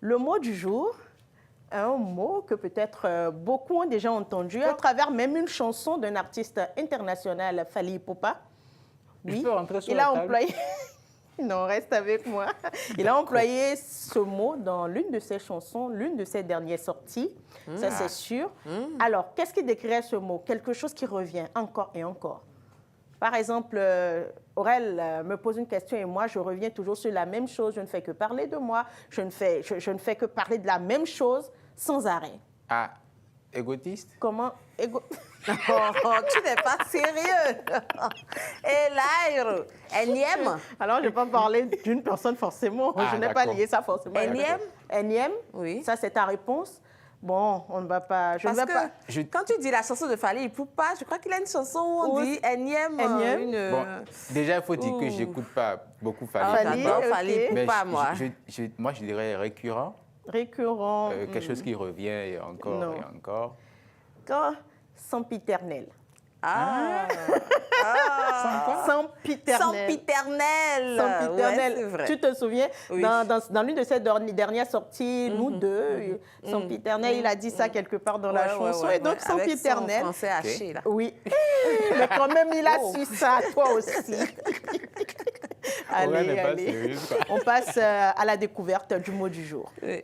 Le mot du jour, un mot que peut-être beaucoup ont déjà entendu à travers même une chanson d'un artiste international, Fally Ipupa. Oui, je peux rentrer sur il la a table? employé... Non, reste avec moi. Il a employé ce mot dans l'une de ses chansons, l'une de ses dernières sorties, ça c'est sûr. Alors, qu'est-ce qui décrirait ce mot? Quelque chose qui revient encore et encore. Par exemple, Aurel me pose une question et moi, je reviens toujours sur la même chose. Je ne fais que parler de moi, je ne fais que parler de la même chose sans arrêt. Ah, égotiste? Comment Oh, tu n'es pas sérieux. Et là, énième. Alors, je ne vais pas parler d'une personne forcément. Ah, je n'ai pas d'accord. lié ça forcément. Énième? Énième? Oui. Ça, c'est ta réponse? Bon, on ne va pas... Je ne Parce vais que pas... quand tu dis la chanson de Fally Ipupa, je crois qu'il a une chanson où on dit énième. Énième. Bon, déjà, il faut dire que je n'écoute pas beaucoup Fally. Fally, D'accord, ok. Fally Mais Ipupa, moi. moi, je dirais récurrent, Récurrent. quelque chose qui revient et encore Non. et encore. Quand sempiternel. Ah. Sempiternel. Sempiternel. Sempiternel. Ouais, c'est vrai. Tu te souviens, Oui. dans l'une de ses dernières sorties, nous deux, Sempiternel, il a dit ça quelque part dans la chanson. Et donc, Avec son Sempiternel. français haché, là. Oui. Mais quand même, il a su ça, toi aussi. Aurel n'est Allez, pas allez. sérieuse, quoi. On passe à la découverte du mot du jour. Oui.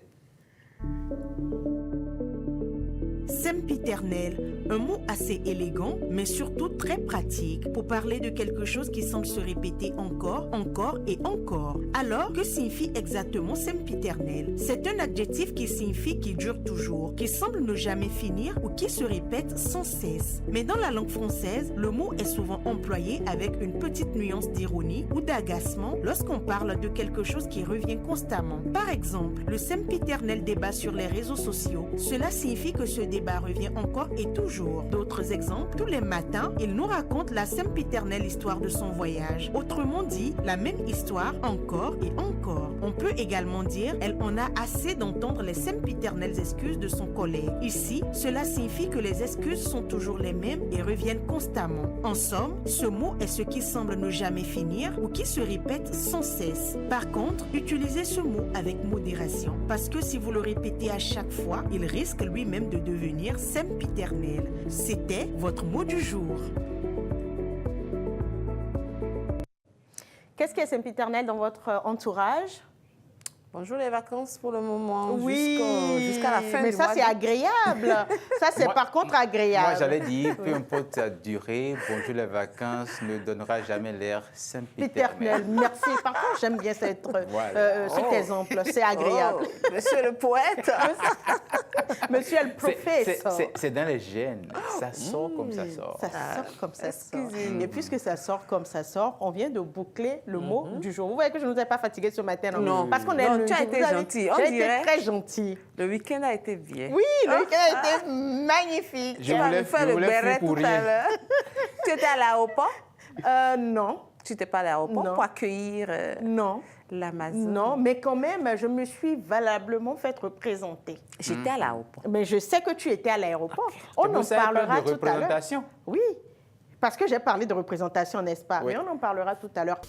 Sempiternel, un mot assez élégant, mais surtout très pratique pour parler de quelque chose qui semble se répéter encore, encore et encore. Alors, que signifie exactement sempiternel? C'est un adjectif qui signifie qui dure toujours, qui semble ne jamais finir ou qui se répète sans cesse. Mais dans la langue française, le mot est souvent employé avec une petite nuance d'ironie ou d'agacement lorsqu'on parle de quelque chose qui revient constamment. Par exemple, le sempiternel débat sur les réseaux sociaux. Cela signifie que ce débat revient encore et toujours. D'autres exemples, tous les matins, il nous raconte la sempiternelle histoire de son voyage. Autrement dit, la même histoire encore et encore. On peut également dire, elle en a assez d'entendre les sempiternelles excuses de son collègue. Ici, cela signifie que les excuses sont toujours les mêmes et reviennent constamment. En somme, ce mot est ce qui semble ne jamais finir ou qui se répète sans cesse. Par contre, utilisez ce mot avec modération, parce que si vous le répétez à chaque fois, il risque lui-même de devenir sempiternel. C'était votre mot du jour. Qu'est-ce qui est sempiternel dans votre entourage? Bonjour les vacances pour le moment. Oui, Jusqu'à la fin mais du ça mois c'est d'août. agréable. Ça c'est Moi- par contre agréable. Moi, j'allais dire, peu importe la durée, bonjour les vacances ne donnera jamais l'air Sempiternel, sempiternel. merci. Par contre, j'aime bien Voilà. cet exemple, c'est agréable. Oh, monsieur le poète. Monsieur le professeur. C'est dans les gènes, ça sort comme ça sort. Ça sort comme ça sort. excusez-nous. Et puisque ça sort comme ça sort, on vient de boucler le mot du jour. Vous voyez que je ne vous ai pas fatigué ce matin, non? Non. Parce qu'on est Non, lundi. tu as Vous été avez- gentil, on J'ai dirait. été très gentil. Le week-end a été bien. Oui, le week-end a été magnifique. Je Tu vas voulais- nous faire je le voulais béret fuir pour tout à rien. l'heure. Tu étais à l'aéroport? Non, Tu n'étais pas à l'aéroport Non. pour accueillir non, l'Amazon? non, mais quand même, je me suis valablement fait représenter. J'étais à l'aéroport. Mais je sais que tu étais à l'aéroport. On Vous en savez pas parlera de tout à l'heure. représentation? Oui, parce que j'ai parlé de représentation, n'est-ce pas? Oui. Mais on en parlera tout à l'heure.